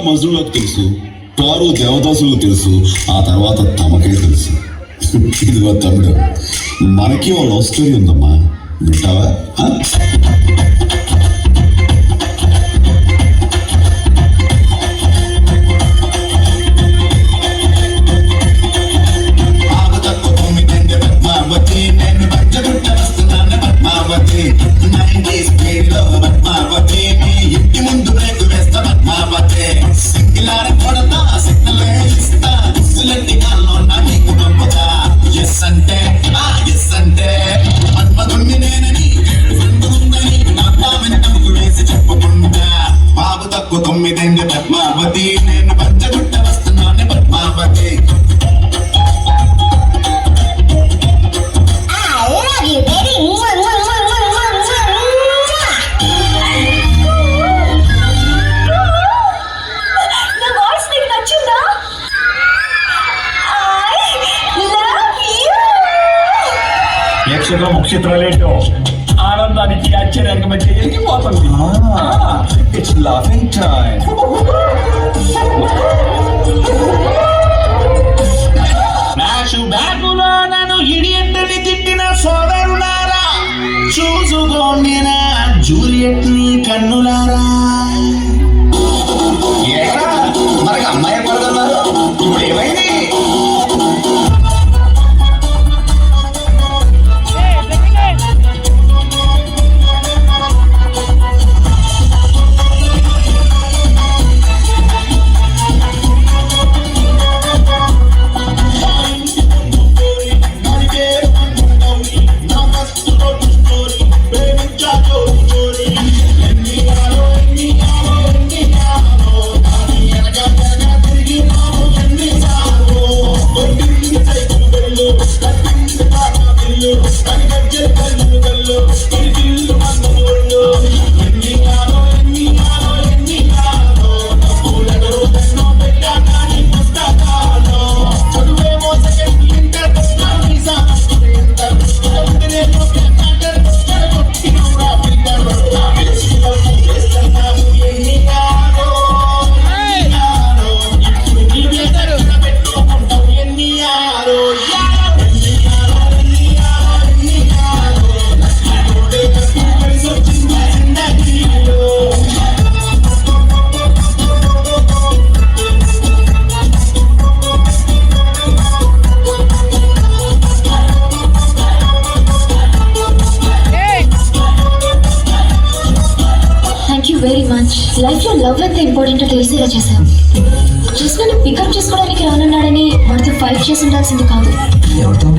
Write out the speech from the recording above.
మజులకు తెలుసు, పారు దేవదాసులకు తెలుసు, ఆ తర్వాత తమకే తెలుసు. ఇదిగో తమ్ముడు, మనకి ఓ లవ్ స్టోరీ ఉందమ్మా, వింటావా? నేను పంచగుట్ట వస్తున్నాను పద్మావతి, 90s స్పీడ్లో పద్మావతి, ఇంటి ముందు బ్రేక్ వేస్తా పద్మావతి, సింగిలార కొడతా సిగ్నల్ ఇస్తా, గుస్సులెట్టి కాల్లో నా నీకు పంపుతా. ఎస్ అంటే ఎస్ అంటే పద్మగుణ్ణి నేనని, ఫ్రెండ్ ఉందని నా వెనకముకు వేసి చెప్పుకుంటా. బాబు తక్కువ 9 పద్మావతి, నేను పంచగుట్ట వస్తున్నాను పద్మావతి. నక్షత్రాలేంటో ఆనందానికి ఆశ్చర్యానికి మధ్య ఎరిగిపోతుంది. It's laughing time. బ్యాగులో నన్ను ఇడియట్ని తిట్టిన సోదరులారా, చూసుకోండి నా జూలియట్ ని కన్నులారా. మనకి అమ్మాయి పడుతున్నారు, ఇప్పుడు ఏమైంది? Very much. లైఫ్ లో లవ్ ఎంత ఇంపార్టెంట్ తెలిసేలా చేశావు. జస్ట్ నన్ను పికప్ చేసుకోవడానికి రానున్నాడని వాడితో ఫైట్ చేసి ఉండాల్సింది కాదు. ఎవరితో?